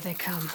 they come.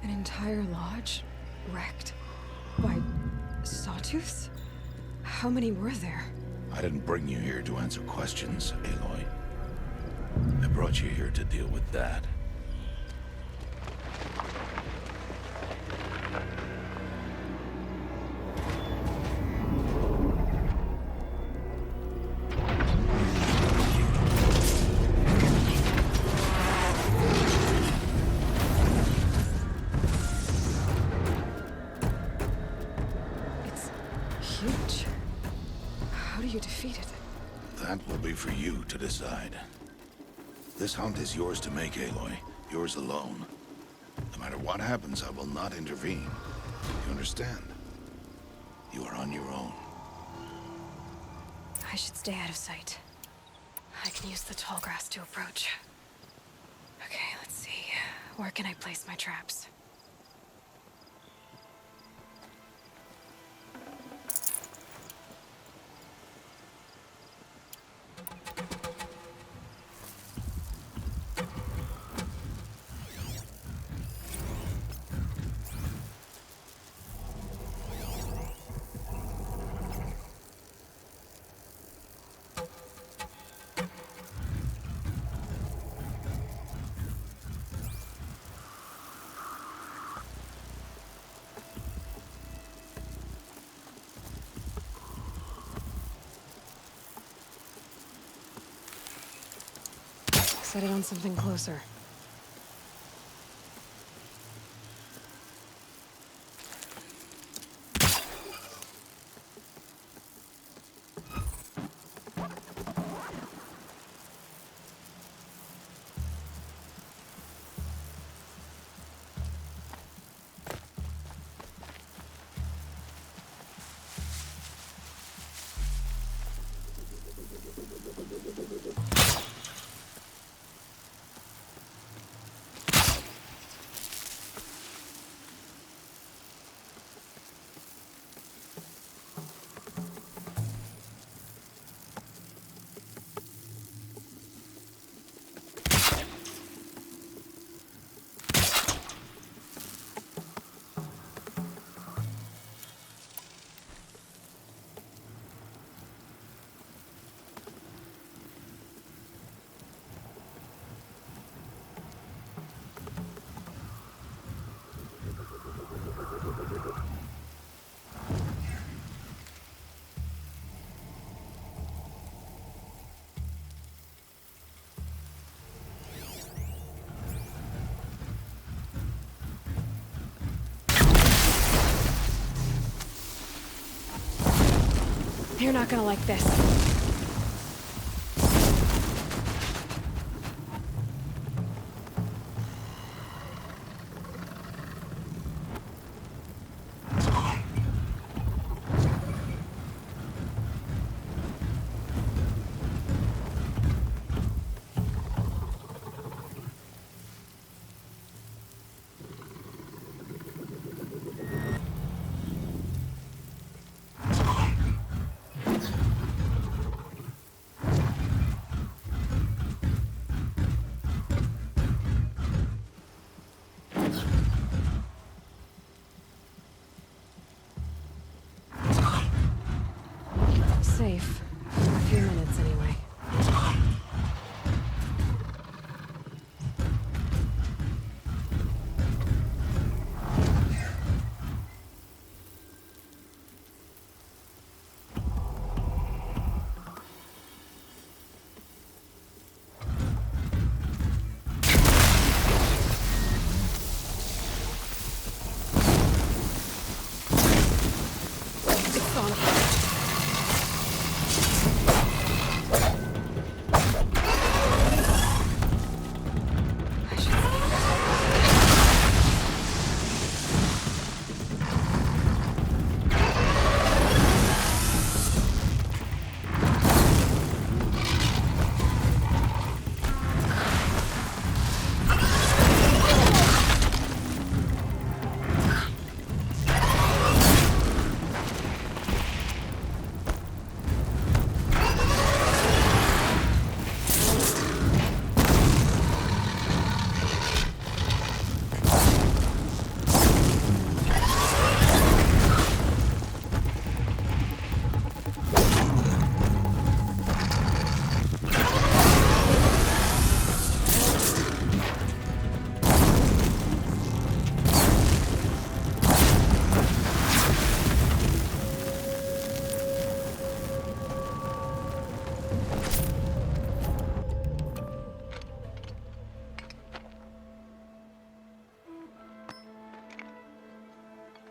An entire lodge wrecked by sawtooths? How many were there? I didn't bring you here to answer questions, Aloy. I brought you here to deal with that. Huge. How do you defeat it? That will be for you to decide. This hunt is yours to make, Aloy. Yours alone. No matter what happens, I will not intervene. You understand? You are on your own. I should stay out of sight. I can use the tall grass to approach. Okay, let's see. Where can I place my traps? Set it on something closer. You're not gonna like this.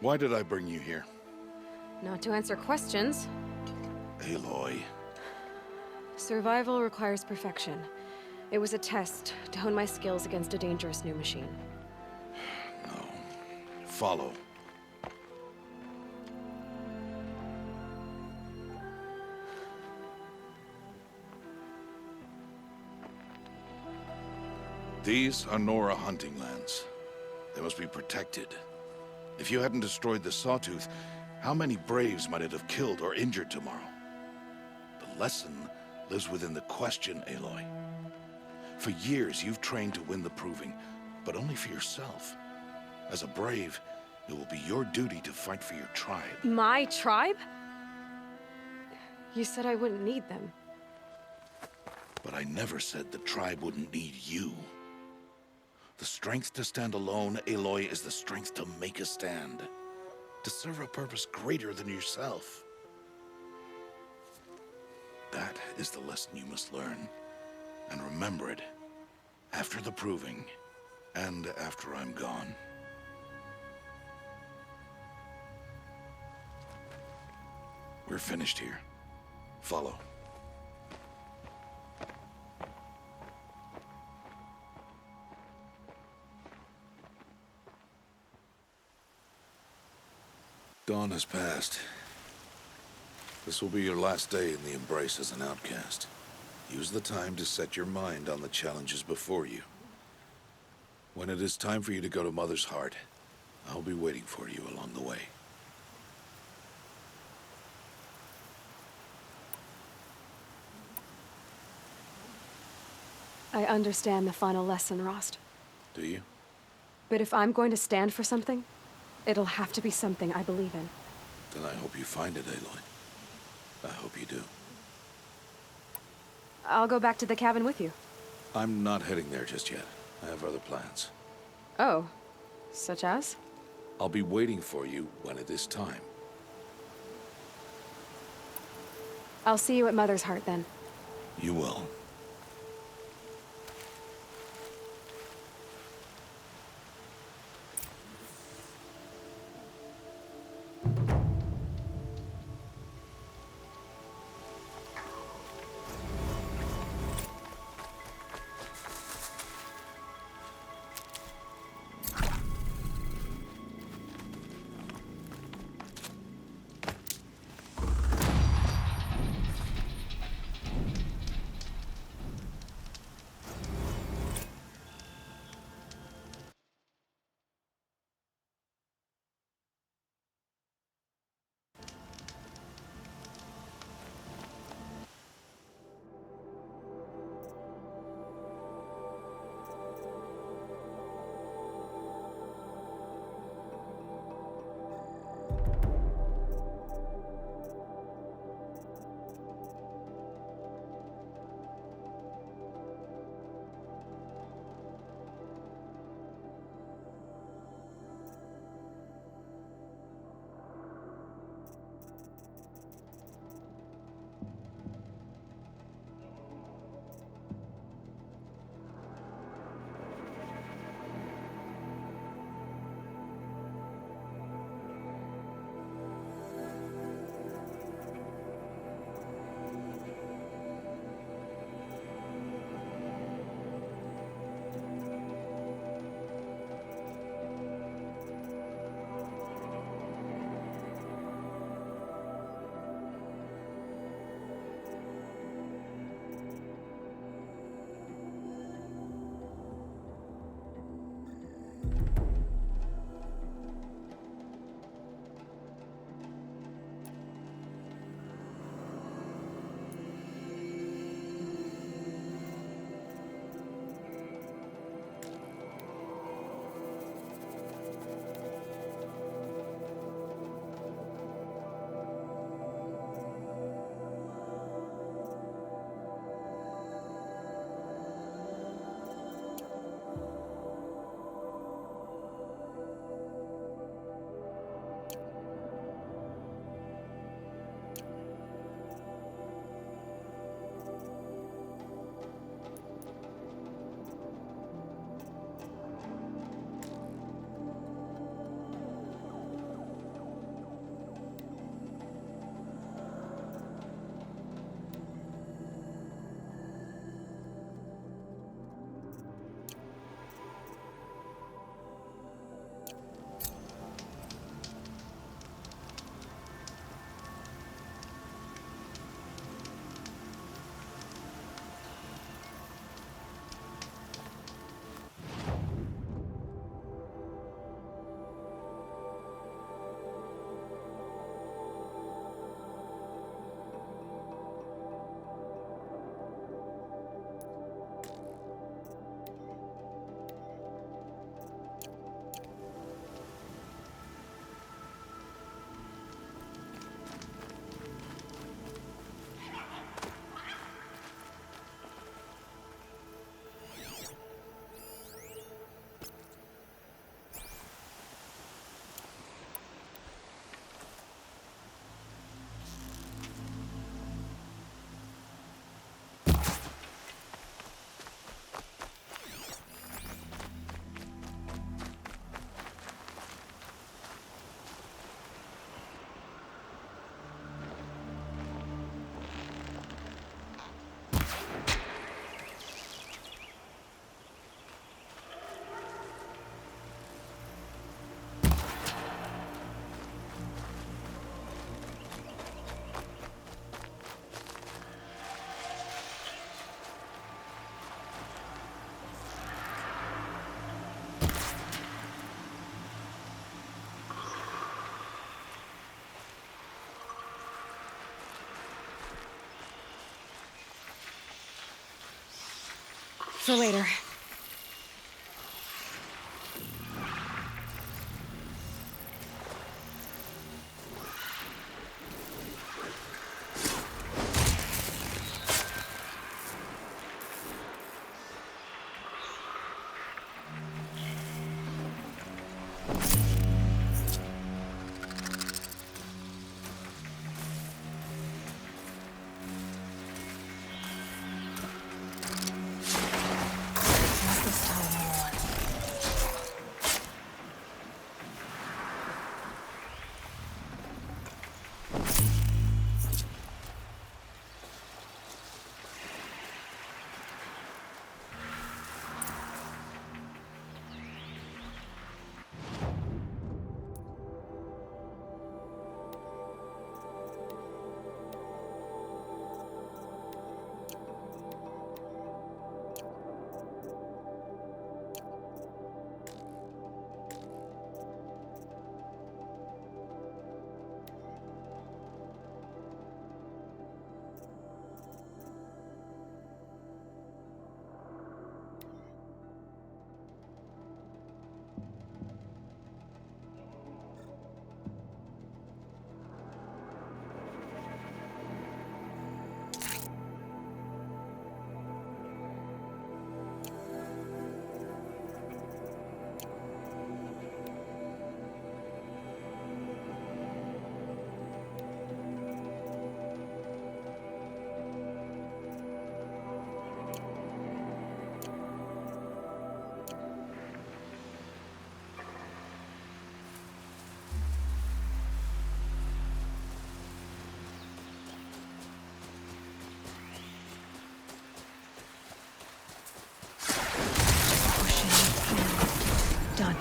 Why did I bring you here? Not to answer questions. Aloy. Survival requires perfection. It was a test to hone my skills against a dangerous new machine. No. Follow. These are Nora hunting lands. They must be protected. If you hadn't destroyed the Sawtooth, how many Braves might it have killed or injured tomorrow? The lesson lives within the question, Aloy. For years, you've trained to win the Proving, but only for yourself. As a Brave, it will be your duty to fight for your tribe. My tribe? You said I wouldn't need them. But I never said the tribe wouldn't need you. The strength to stand alone, Aloy, is the strength to make a stand. To serve a purpose greater than yourself. That is the lesson you must learn. And remember it. After the Proving. And after I'm gone. We're finished here. Follow. Dawn has passed. This will be your last day in the Embrace as an outcast. Use the time to set your mind on the challenges before you. When it is time for you to go to Mother's Heart, I'll be waiting for you along the way. I understand the final lesson, Rost. Do you? But if I'm going to stand for something, it'll have to be something I believe in. Then I hope you find it, Aloy. I hope you do. I'll go back to the cabin with you. I'm not heading there just yet. I have other plans. Oh, such as? I'll be waiting for you when it is time. I'll see you at Mother's Heart then. You will. for later. Must this tell anyone? Done.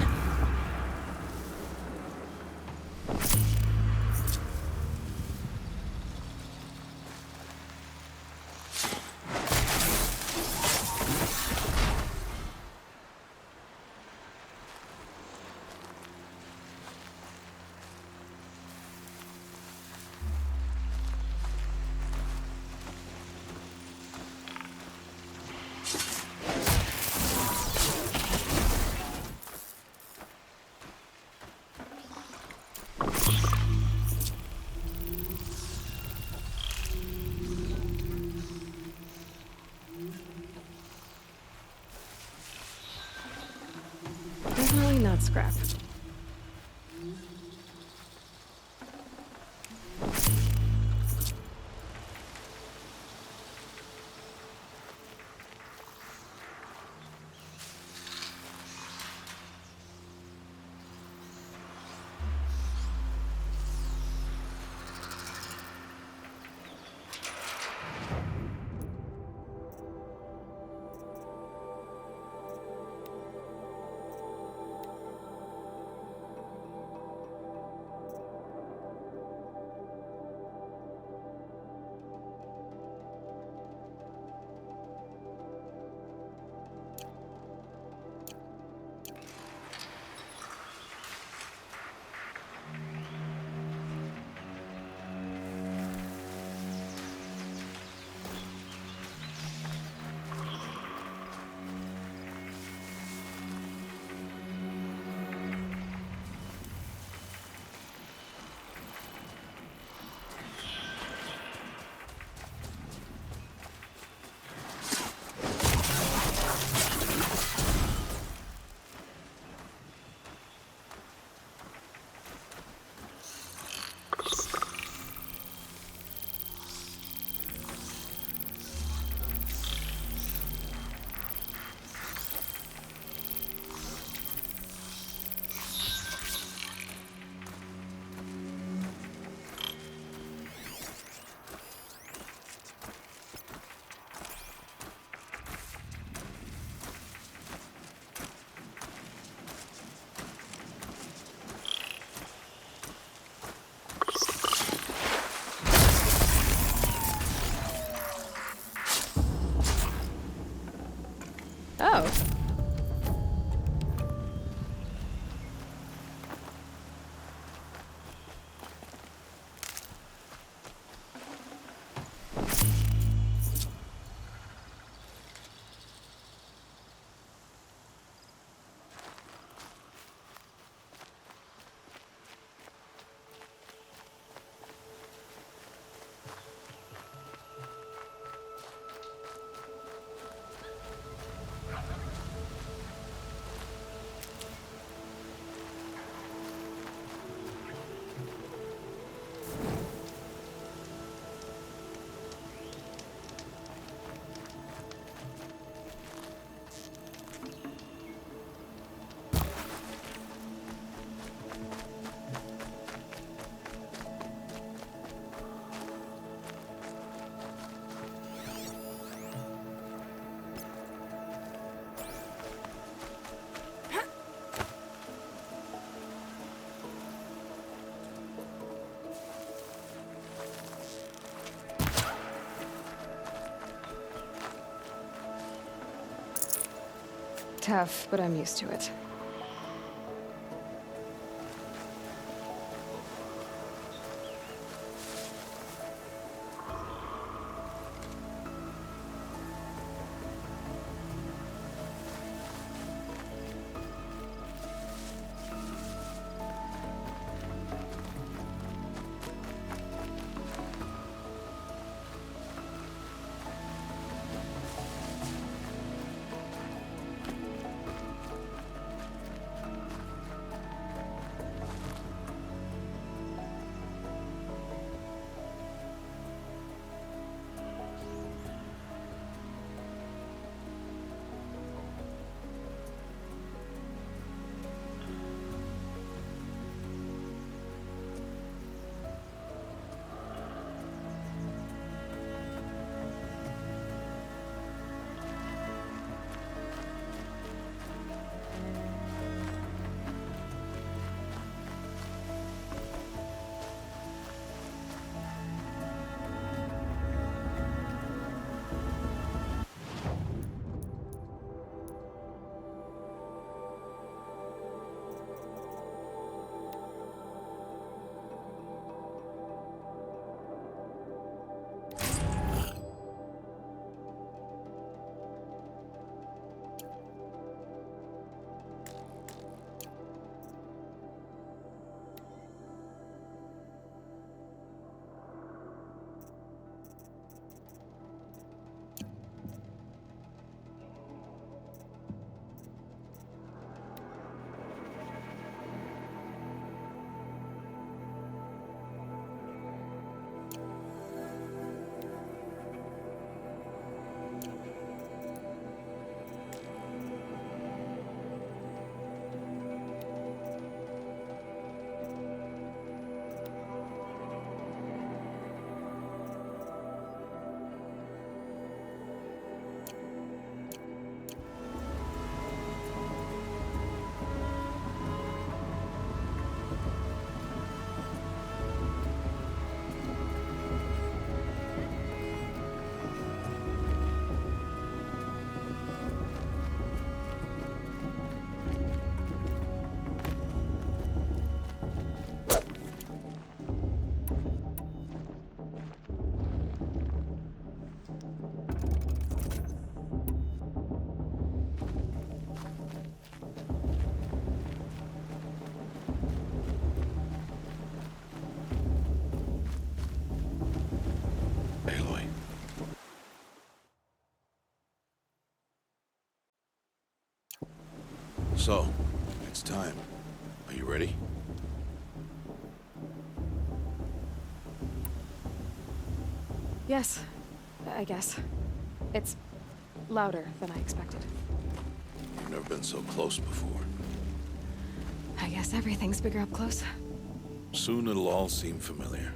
Definitely not scrap. tough, but I'm used to it. So, it's time. Are you ready? Yes, I guess. It's louder than I expected. You've never been so close before. I guess everything's bigger up close. Soon it'll all seem familiar.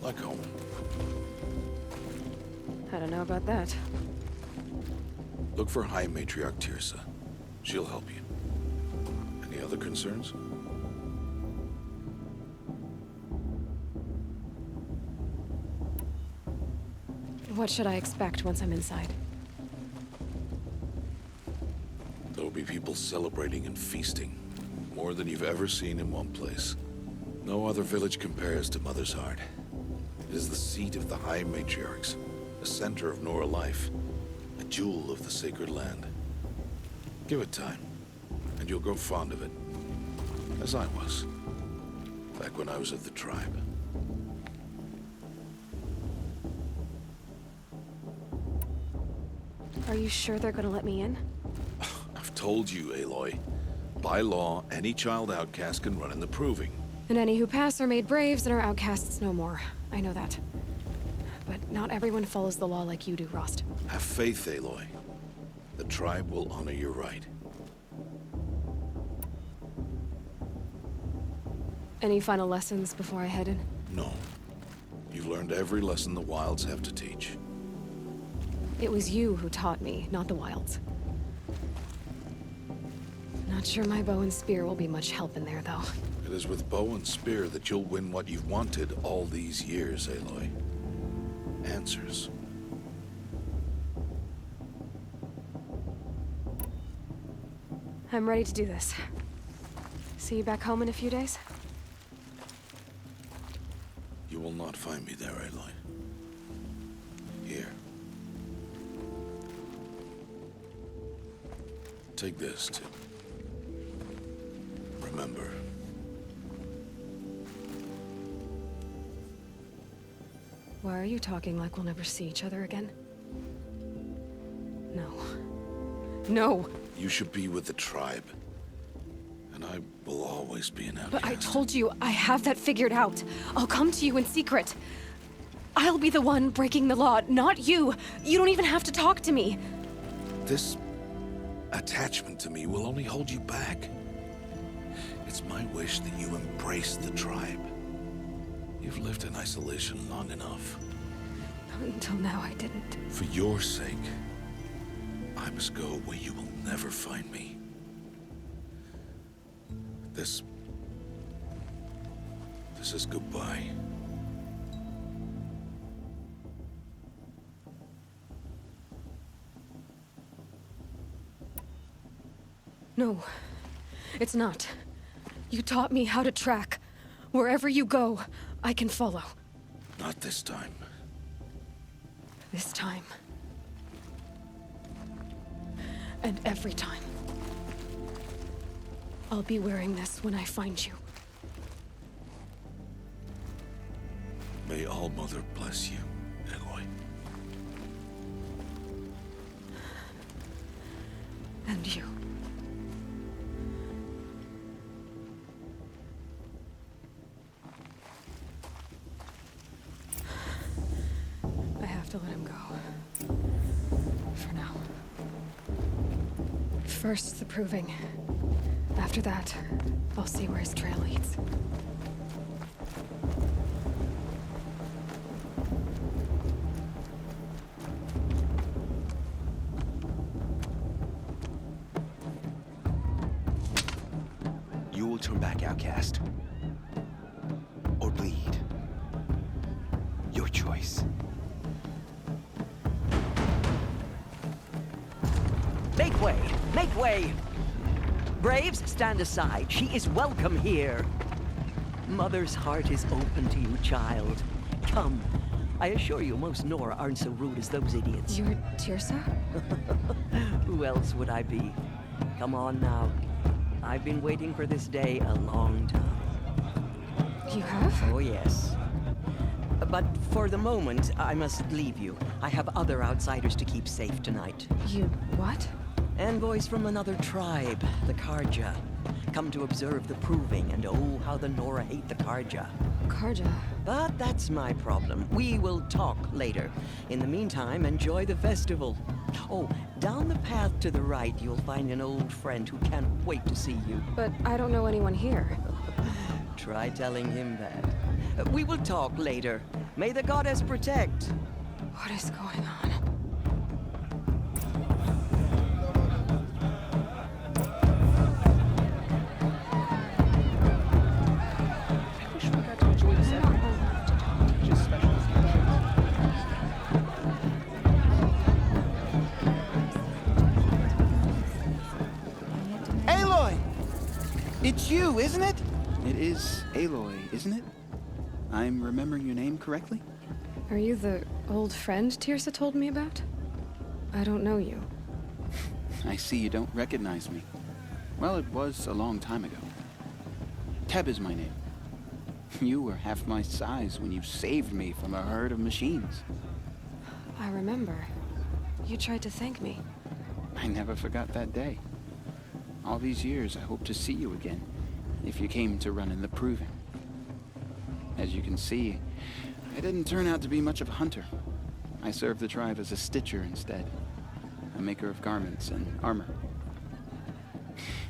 Like home. I don't know about that. Look for High Matriarch Tirsa. She'll help you. Any other concerns? What should I expect once I'm inside? There'll be people celebrating and feasting. More than you've ever seen in one place. No other village compares to Mother's Heart. It is the seat of the High Matriarchs, the center of Nora life, a jewel of the sacred land. Give it time, and you'll grow fond of it. As I was, back when I was of the tribe. Are you sure they're gonna let me in? I've told you, Aloy. By law, any child outcast can run in the Proving. And any who pass are made braves and are outcasts no more. I know that. But not everyone follows the law like you do, Rost. Have faith, Aloy. The tribe will honor your right. Any final lessons before I head in? No. You've learned every lesson the Wilds have to teach. It was you who taught me, not the Wilds. Not sure my bow and spear will be much help in there, though. It is with bow and spear that you'll win what you've wanted all these years, Aloy. Answers. I'm ready to do this. See you back home in a few days? You will not find me there, Aloy. Here. Take this, to remember. Why are you talking like we'll never see each other again? No. No! You should be with the tribe. And I will always be an outcast. But I told you, I have that figured out. I'll come to you in secret. I'll be the one breaking the law, not you. You don't even have to talk to me. This attachment to me will only hold you back. It's my wish that you embrace the tribe. You've lived in isolation long enough. Until now, I didn't. For your sake, I must go where you will never find me. This is goodbye. No, it's not. You taught me how to track. Wherever you go, I can follow. Not this time. This time. And every time. I'll be wearing this when I find you. May All-Mother bless you, Aloy. And you. I have to let him go. For now. First, the proving. After that, I'll see where his trail leads. You will turn back, outcast. Or bleed. Your choice. Make way! Make way! Braves, stand aside. She is welcome here. Mother's heart is open to you, child. Come. I assure you, most Nora aren't so rude as those idiots. You're Tirsa? Who else would I be? Come on now. I've been waiting for this day a long time. You have? Oh, yes. But for the moment, I must leave you. I have other outsiders to keep safe tonight. You what? Envoys from another tribe, the Karja. Come to observe the proving, and oh, how the Nora hate the Karja. Karja. But that's my problem. We will talk later. In the meantime, enjoy the festival. Oh, down the path to the right, you'll find an old friend who can't wait to see you. But I don't know anyone here. Try telling him that. We will talk later. May the goddess protect. What is going on? I wish we got to enjoy this ever. Just special occasions. Aloy! It's you, isn't it? It is Aloy, isn't it? I'm remembering your name correctly? Are you the old friend Tirsa told me about? I don't know you. I see you don't recognize me. Well, it was a long time ago. Teb is my name. You were half my size when you saved me from a herd of machines. I remember. You tried to thank me. I never forgot that day. All these years, I hope to see you again, if you came to run in the proving. As you can see, I didn't turn out to be much of a hunter. I served the tribe as a stitcher instead, a maker of garments and armor.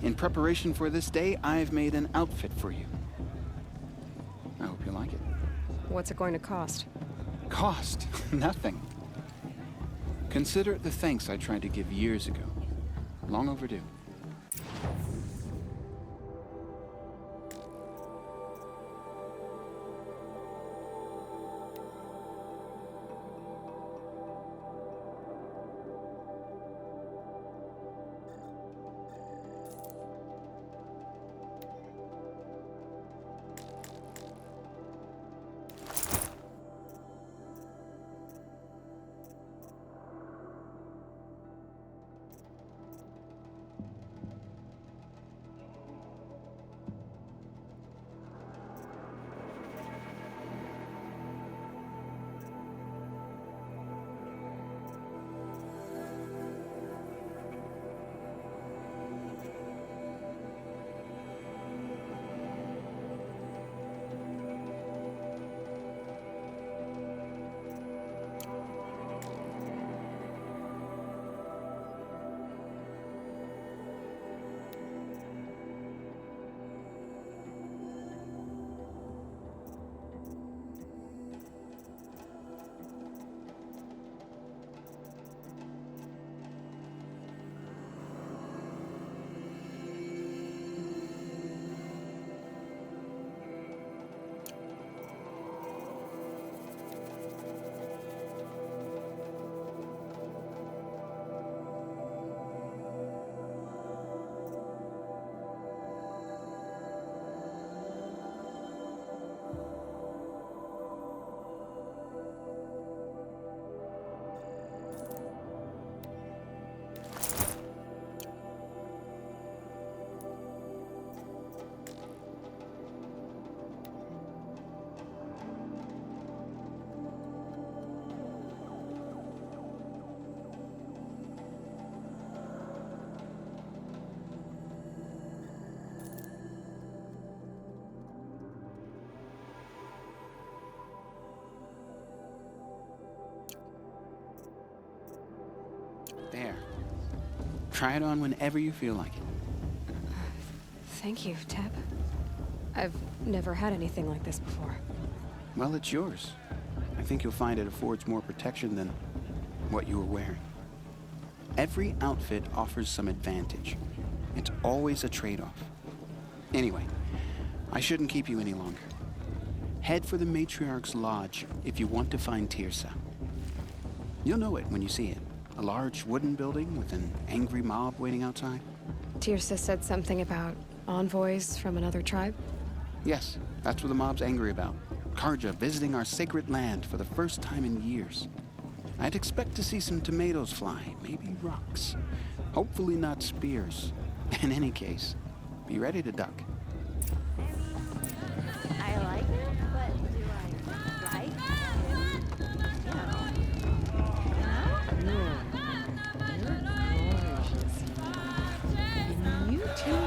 In preparation for this day, I've made an outfit for you. I hope you like it. What's it going to cost? Cost? Nothing. Consider it the thanks I tried to give years ago. Long overdue. There. Try it on whenever you feel like it. Thank you, Teb. I've never had anything like this before. Well, it's yours. I think you'll find it affords more protection than what you were wearing. Every outfit offers some advantage. It's always a trade-off. Anyway, I shouldn't keep you any longer. Head for the Matriarch's Lodge if you want to find Tirsa. You'll know it when you see it. A large wooden building with an angry mob waiting outside. Tirsa said something about envoys from another tribe? Yes, that's what the mob's angry about. Karja visiting our sacred land for the first time in years. I'd expect to see some tomatoes fly, maybe rocks. Hopefully not spears. In any case, be ready to duck. I like it, but do I like it? You too.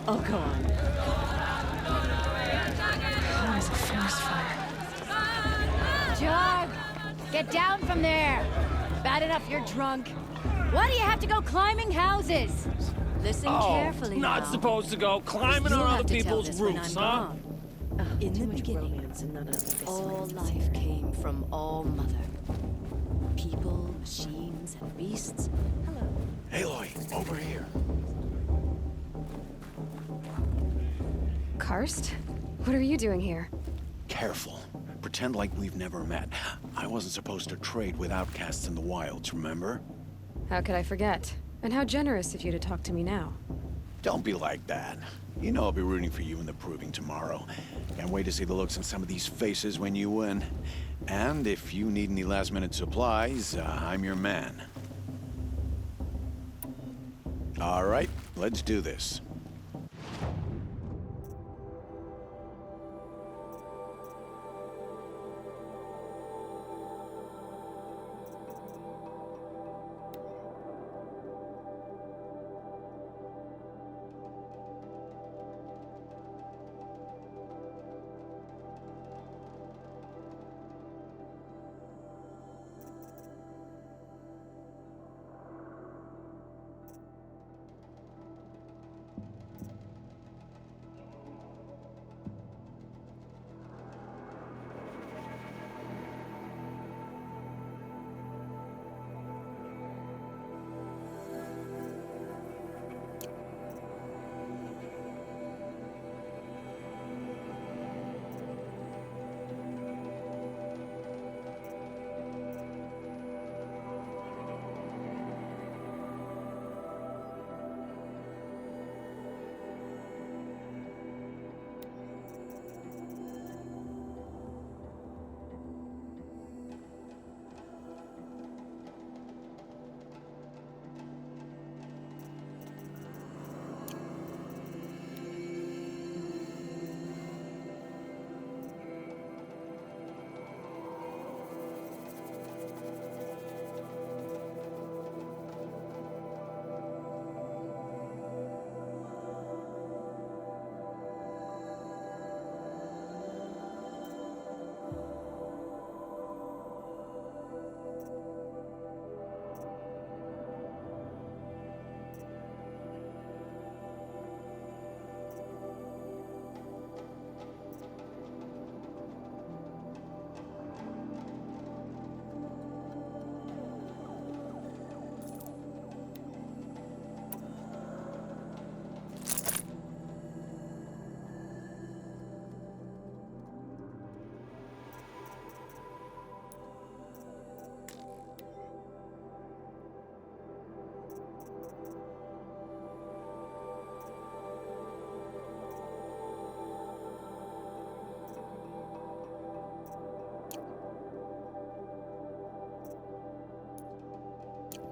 Oh, come on. That was a forest fire. Jog! Get down from there! Bad enough you're drunk. Why do you have to go climbing houses? Listen carefully not now. supposed to go climbing You'll on have other to tell people's this when roofs, I'm huh? gone. In the beginning, all life came from All Mother. People, machines, and beasts. Aloy, over here. Karst? What are you doing here? Careful. Pretend like we've never met. I wasn't supposed to trade with outcasts in the wilds, remember? How could I forget? And how generous of you to talk to me now. Don't be like that. You know I'll be rooting for you in the proving tomorrow. Can't wait to see the looks on some of these faces when you win. And if you need any last-minute supplies, I'm your man. All right, let's do this.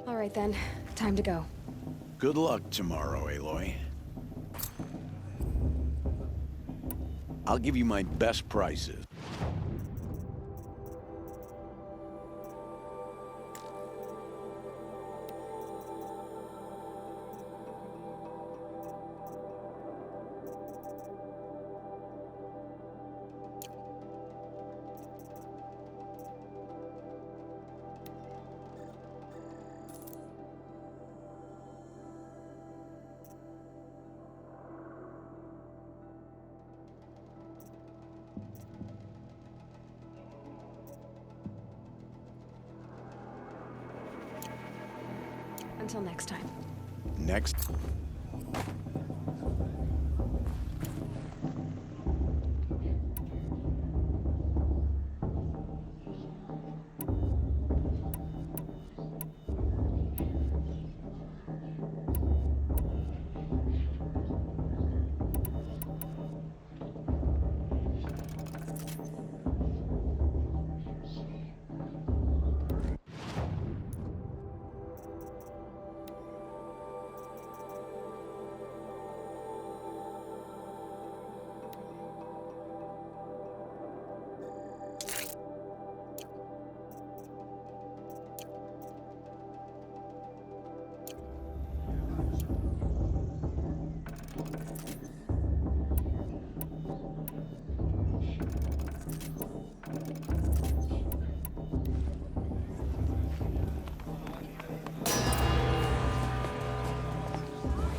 All right then, time to go. Good luck tomorrow, Aloy. I'll give you my best prices. Until next time. Next.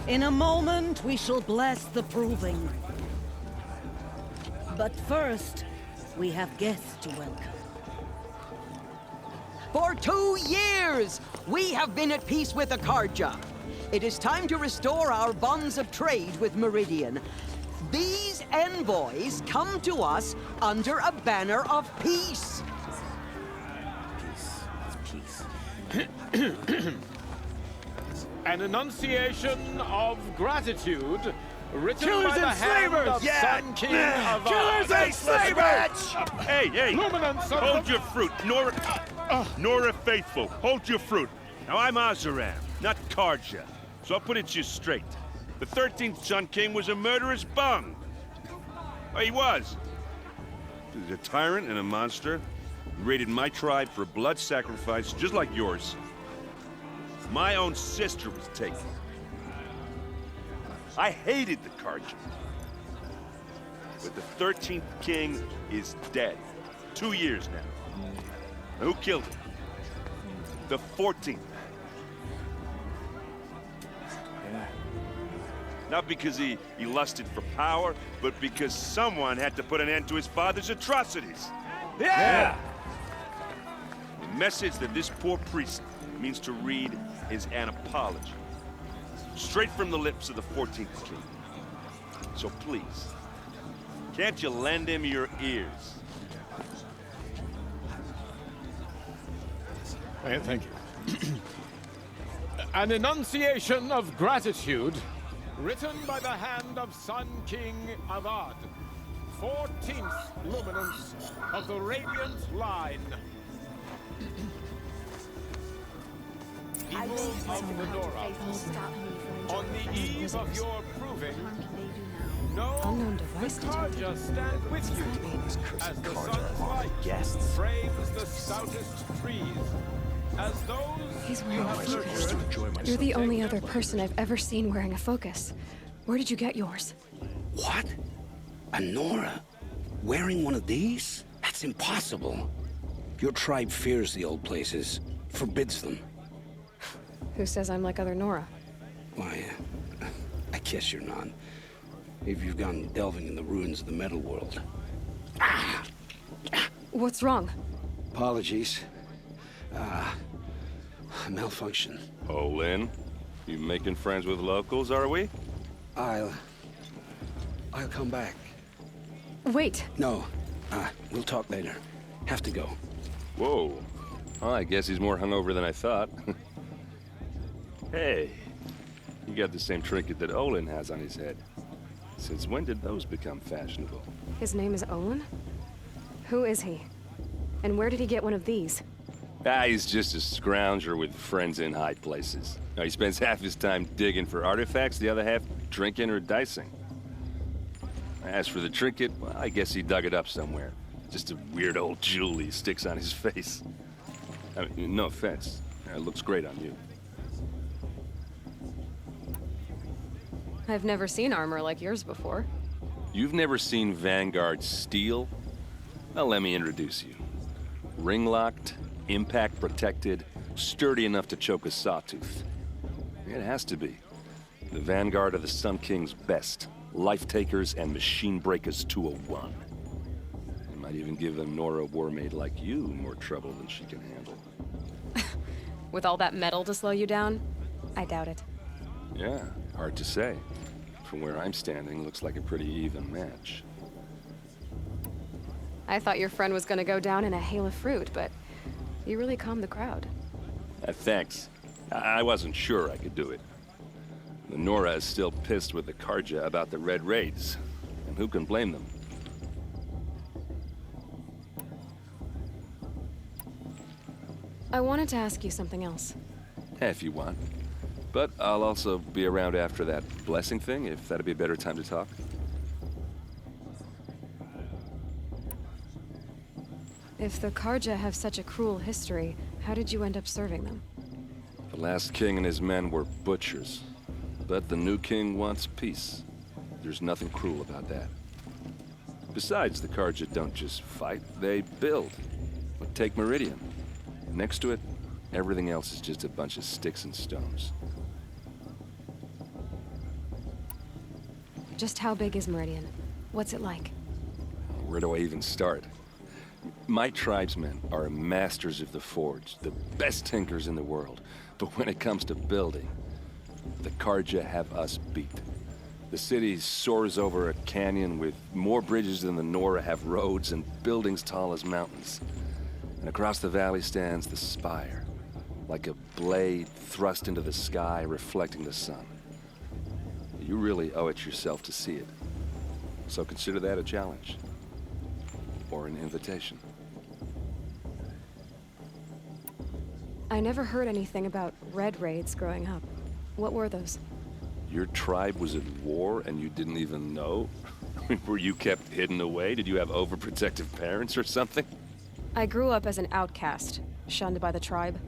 In a moment, we shall bless the proving. But first, we have guests to welcome. For 2 years, we have been at peace with Akarja. It is time to restore our bonds of trade with Meridian. These envoys come to us under a banner of peace. An enunciation of gratitude written Killers by the and hand slavers! of Sun King of Killers and slavers! Hey, hey! Luminance of Hold the... your fruit, Nora Faithful. Hold your fruit. Now I'm Azaram, not Karja, so I'll put it to you straight. The 13th Sun King was a murderous bung. Oh, he was. He was a tyrant and a monster. He raided my tribe for a blood sacrifice, just like yours. My own sister was taken. I hated the Karja. But the 13th king is dead. 2 years now. Now, who killed him? The 14th. Not because he lusted for power, but because someone had to put an end to his father's atrocities. Yeah! The message that this poor priest means to read is an apology. Straight from the lips of the 14th king. So please, can't you lend him your ears? Thank you. An enunciation of gratitude written by the hand of Sun King Avad, 14th luminance of the Radiant Line. Evil of the Nora, on the eve of your proving, no Unknown device Karja stand with you as the sun's light frames the stoutest trees, as those He's wearing a have focus. nurtured. You're the only other person I've ever seen wearing a focus. Where did you get yours? What? A Nora? Wearing one of these? That's impossible. Your tribe fears the old places, forbids them. Who says I'm like other Nora? Why, I guess you're not. If you've gone delving in the ruins of the metal world. What's wrong? Apologies. Malfunction. Oh, Lynn, you making friends with locals, are we? I'll come back. Wait. No, we'll talk later. Have to go. Whoa. Well, I guess he's more hungover than I thought. Hey, you got the same trinket that Olin has on his head. Since when did those become fashionable? His name is Olin? Who is he? And where did he get one of these? He's just a scrounger with friends in high places. Now, he spends half his time digging for artifacts, the other half drinking or dicing. As for the trinket, well, I guess he dug it up somewhere. Just a weird old jewel he sticks on his face. I mean, no offense. It looks great on you. I've never seen armor like yours before. You've never seen Vanguard steel? Well, let me introduce you. Ring-locked, impact-protected, sturdy enough to choke a sawtooth. It has to be. The Vanguard of the Sun King's best. Life-takers and machine breakers 201. It might even give a Nora warmaid like you more trouble than she can handle. With all that metal to slow you down? I doubt it. Yeah, hard to say. From where I'm standing, looks like a pretty even match. I thought your friend was gonna go down in a hail of fruit, but you really calmed the crowd. Thanks. I wasn't sure I could do it. The Nora is still pissed with the Karja about the Red Raids, and who can blame them? I wanted to ask you something else. If you want. But I'll also be around after that blessing thing, if that'd be a better time to talk. If the Karja have such a cruel history, how did you end up serving them? The last king and his men were butchers. But the new king wants peace. There's nothing cruel about that. Besides, the Karja don't just fight, they build. But take Meridian. Next to it, everything else is just a bunch of sticks and stones. Just how big is Meridian? What's it like? Where do I even start? My tribesmen are masters of the forge, the best tinkers in the world. But when it comes to building, the Karja have us beat. The city soars over a canyon with more bridges than the Nora have roads and buildings tall as mountains. And across the valley stands the spire, like a blade thrust into the sky, reflecting the sun. You really owe it yourself to see it. So consider that a challenge. Or an invitation. I never heard anything about Red Raids growing up. What were those? Your tribe was at war and you didn't even know? Were you kept hidden away? Did you have overprotective parents or something? I grew up as an outcast, shunned by the tribe.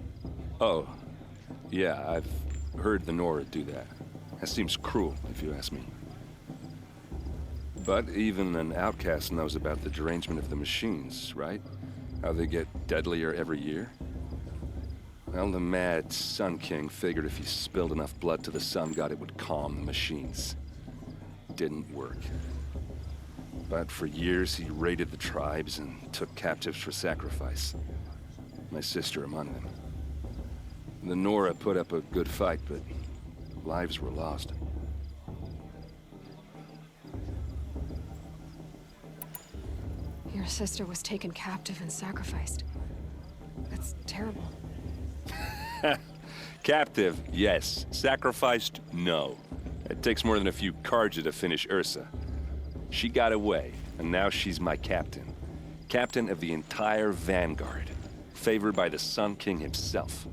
Oh, yeah, I've heard the Nora do that. That seems cruel, if you ask me. But even an outcast knows about the derangement of the machines, right? How they get deadlier every year? Well, the mad Sun King figured if he spilled enough blood to the Sun God, it would calm the machines. Didn't work. But for years, he raided the tribes and took captives for sacrifice. My sister among them. The Nora put up a good fight, but lives were lost. Your sister was taken captive and sacrificed. That's terrible. Captive, yes. Sacrificed, no. It takes more than a few Karja to finish Ursa. She got away, and now she's my captain. Captain of the entire Vanguard. Favored by the Sun King himself.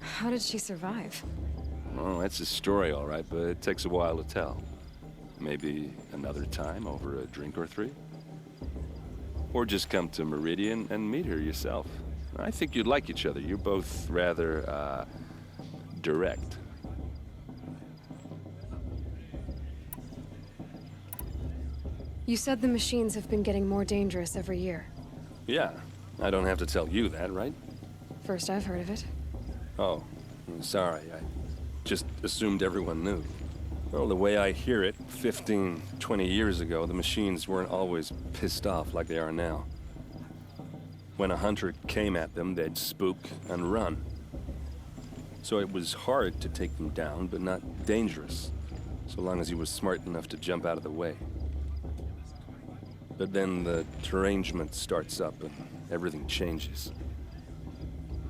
How did she survive? Well, that's a story, all right, but it takes a while to tell. Maybe another time over a drink or three? Or just come to Meridian and meet her yourself. I think you'd like each other. You're both rather, direct. You said the machines have been getting more dangerous every year. Yeah, I don't have to tell you that, right? First I've heard of it. Oh, I'm sorry. I just assumed everyone knew. Well, the way I hear it, 15, 20 years ago, the machines weren't always pissed off like they are now. When a hunter came at them, they'd spook and run. So it was hard to take them down, but not dangerous, so long as he was smart enough to jump out of the way. But then the derangement starts up and everything changes.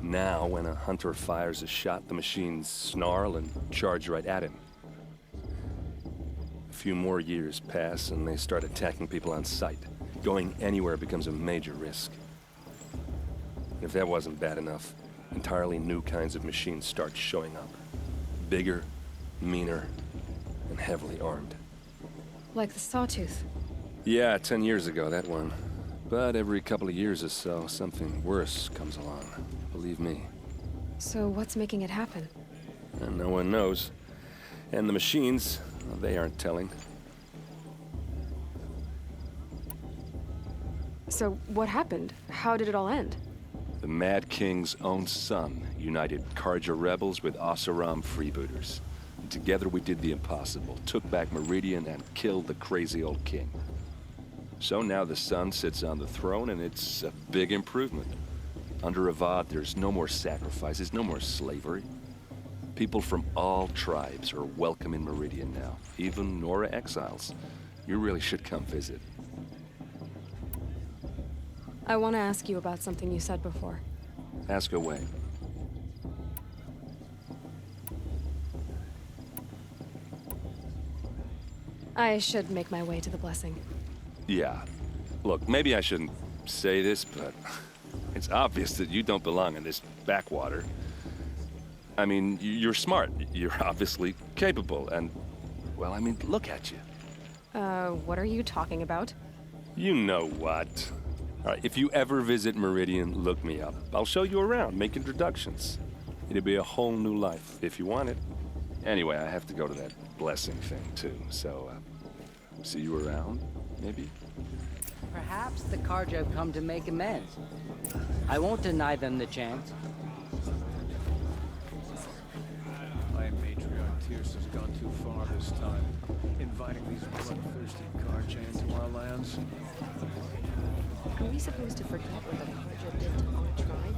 Now, when a hunter fires a shot, the machines snarl and charge right at him. A few more years pass and they start attacking people on sight. Going anywhere becomes a major risk. If that wasn't bad enough, entirely new kinds of machines start showing up. Bigger, meaner, and heavily armed. Like the Sawtooth. Yeah, 10 years ago, that one. But every couple of years or so, something worse comes along. Believe me. So what's making it happen? And no one knows. And the machines, well, they aren't telling. So what happened? How did it all end? The Mad King's own son united Karja rebels with Oseram freebooters. And together we did the impossible, took back Meridian and killed the crazy old king. So now the son sits on the throne and it's a big improvement. Under Avad, there's no more sacrifices, no more slavery. People from all tribes are welcome in Meridian now, even Nora exiles. You really should come visit. I want to ask you about something you said before. Ask away. I should make my way to the blessing. Yeah. Look, maybe I shouldn't say this, but it's obvious that you don't belong in this backwater. I mean, you're smart. You're obviously capable, and, well, I mean, look at you. What are you talking about? You know what. All right, if you ever visit Meridian, look me up. I'll show you around, make introductions. It'll be a whole new life, if you want it. Anyway, I have to go to that blessing thing, too, so, see you around, maybe? Perhaps the Karja have come to make amends. I won't deny them the chance. My matriarch Tierce has gone too far this time, inviting these bloodthirsty Karja into our lands. Are we supposed to forget what the Karja did to our tribe?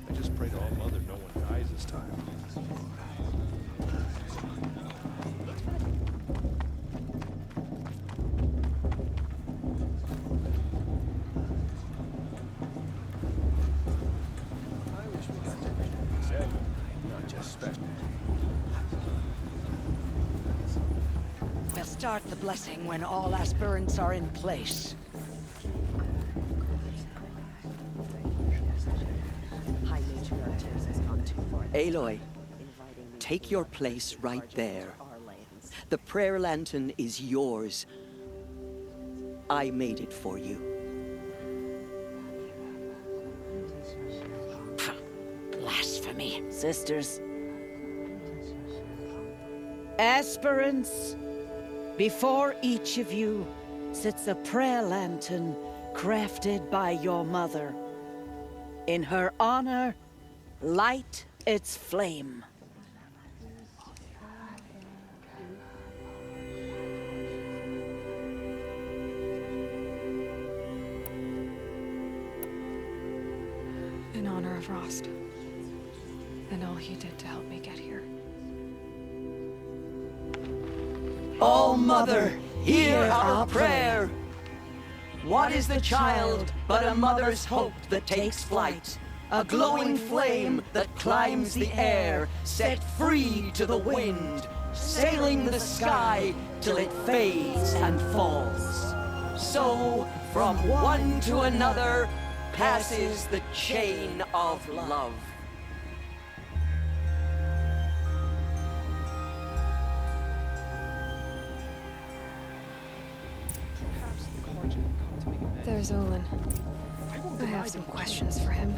I just pray to All Mother no one dies this time. We'll start the blessing when all aspirants are in place. High Matriarch Tierce has gone too far. Aloy, take your place right there. The prayer lantern is yours. I made it for you. Blasphemy. Sisters. Aspirants, before each of you sits a prayer lantern crafted by your mother. In her honor, light its flame. In honor of Rost. And all he did to help me get here. All Mother, hear our prayer. What is the child but a mother's hope that takes flight? A glowing flame that climbs the air, set free to the wind, sailing the sky till it fades and falls. So, from one to another, passes the chain of love. There's Olin. I have some questions for him.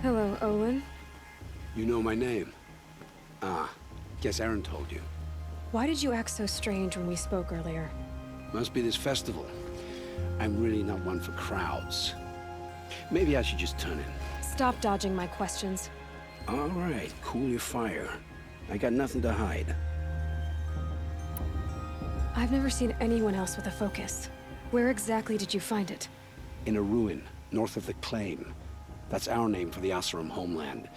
Hello, Olin. You know my name? Ah, guess Aaron told you. Why did you act so strange when we spoke earlier? Must be this festival. I'm really not one for crowds. Maybe I should just turn in. Stop dodging my questions. All right, cool your fire. I got nothing to hide. I've never seen anyone else with a focus. Where exactly did you find it? In a ruin, north of the Claim. That's our name for the Oseram homeland.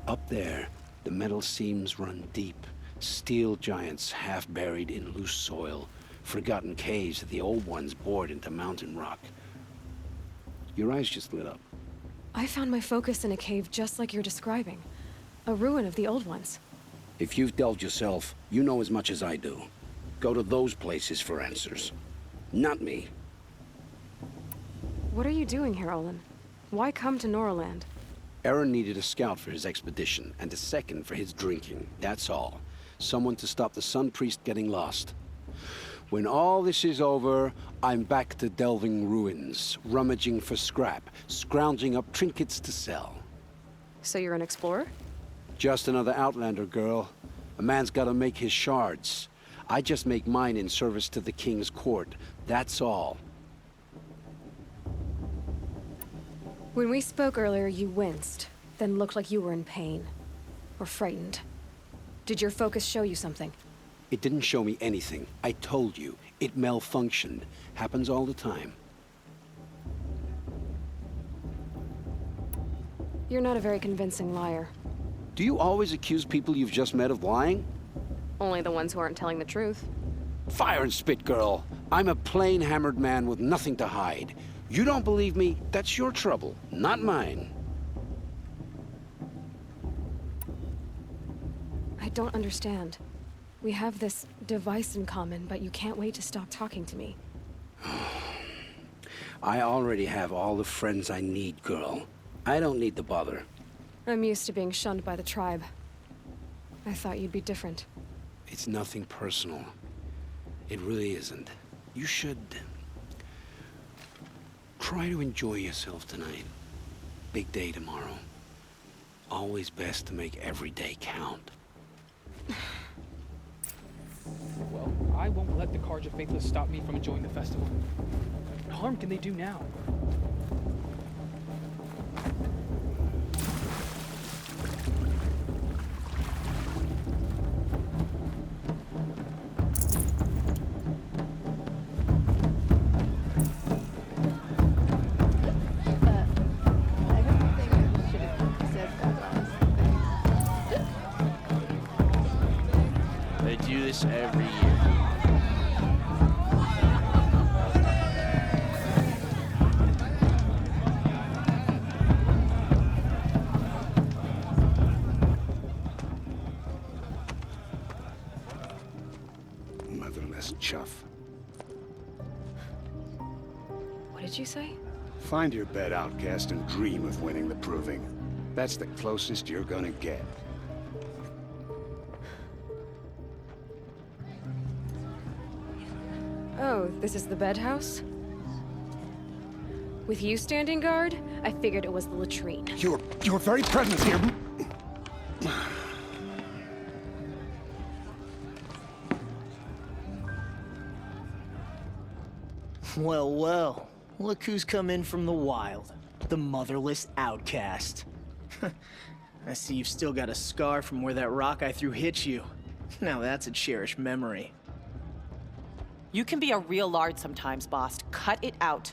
Up there, the metal seams run deep. Steel giants half buried in loose soil. Forgotten caves that the old ones bored into mountain rock. Your eyes just lit up. I found my focus in a cave just like you're describing. A ruin of the old ones. If you've delved yourself, you know as much as I do. Go to those places for answers. Not me. What are you doing here, Olin? Why come to Noraland? Aaron needed a scout for his expedition, and a second for his drinking. That's all. Someone to stop the Sun Priest getting lost. When all this is over, I'm back to delving ruins, rummaging for scrap, scrounging up trinkets to sell. So you're an explorer? Just another Outlander, girl. A man's gotta make his shards. I just make mine in service to the King's court. That's all. When we spoke earlier, you winced, then looked like you were in pain. Or frightened. Did your focus show you something? It didn't show me anything. I told you. It malfunctioned. Happens all the time. You're not a very convincing liar. Do you always accuse people you've just met of lying? Only the ones who aren't telling the truth. Fire and spit, girl. I'm a plain hammered man with nothing to hide. You don't believe me, that's your trouble, not mine. I don't understand. We have this device in common, but you can't wait to stop talking to me. I already have all the friends I need, girl. I don't need the bother. I'm used to being shunned by the tribe. I thought you'd be different. It's nothing personal. It really isn't. You should... try to enjoy yourself tonight. Big day tomorrow. Always best to make every day count. Well, I won't let the Carja Faithless stop me from enjoying the festival. What harm can they do now? They do this every year. Motherless chuff. What did you say? Find your bed, outcast, and dream of winning the proving. That's the closest you're gonna get. Oh, this is the bedhouse? With you standing guard, I figured it was the latrine. Your very presence here... Well, well. Look who's come in from the wild. The motherless outcast. I see you've still got a scar from where that rock I threw hit you. Now that's a cherished memory. You can be a real lard sometimes, boss. Cut it out.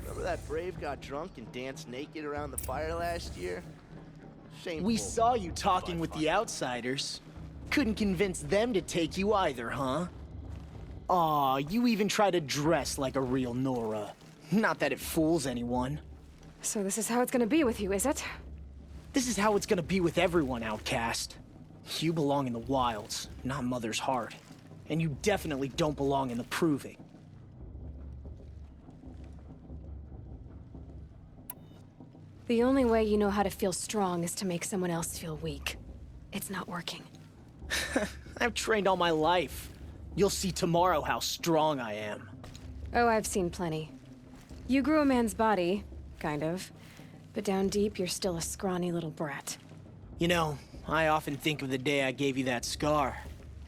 Remember that Brave got drunk and danced naked around the fire last year? Shameful. We saw you talking with the outsiders. Couldn't convince them to take you either, huh? Aw, you even try to dress like a real Nora. Not that it fools anyone. So this is how it's gonna be with you, is it? This is how it's gonna be with everyone, outcast. You belong in the wilds, not Mother's heart. And you definitely don't belong in the proving. The only way you know how to feel strong is to make someone else feel weak. It's not working. I've trained all my life. You'll see tomorrow how strong I am. Oh, I've seen plenty. You grew a man's body, kind of. But down deep, you're still a scrawny little brat. You know, I often think of the day I gave you that scar.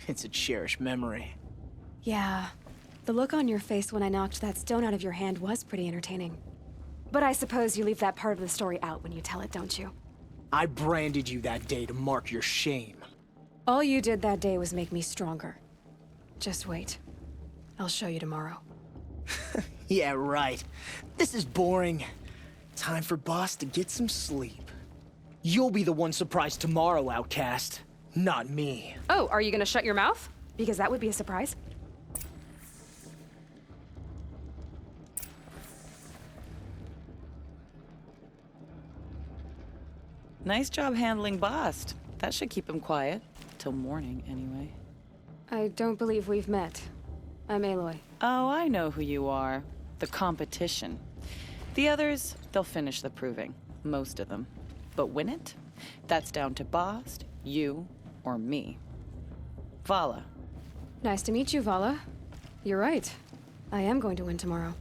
It's a cherished memory. Yeah. The look on your face when I knocked that stone out of your hand was pretty entertaining. But I suppose you leave that part of the story out when you tell it, don't you? I branded you that day to mark your shame. All you did that day was make me stronger. Just wait. I'll show you tomorrow. Yeah, right. This is boring. Time for Boss to get some sleep. You'll be the one surprised tomorrow, outcast. Not me. Oh, are you gonna shut your mouth? Because that would be a surprise. Nice job handling Bast. That should keep him quiet. Till morning, anyway. I don't believe we've met. I'm Aloy. Oh, I know who you are. The competition. The others, they'll finish the proving. Most of them. But win it? That's down to Bast, you, or me. Vala. Nice to meet you, Vala. You're right. I am going to win tomorrow.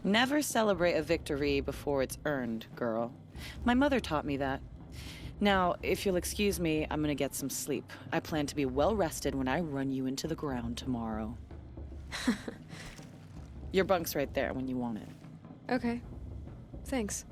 Never celebrate a victory before it's earned, girl. My mother taught me that. Now, if you'll excuse me, I'm gonna get some sleep. I plan to be well rested when I run you into the ground tomorrow. Your bunk's right there when you want it. Okay. Thanks.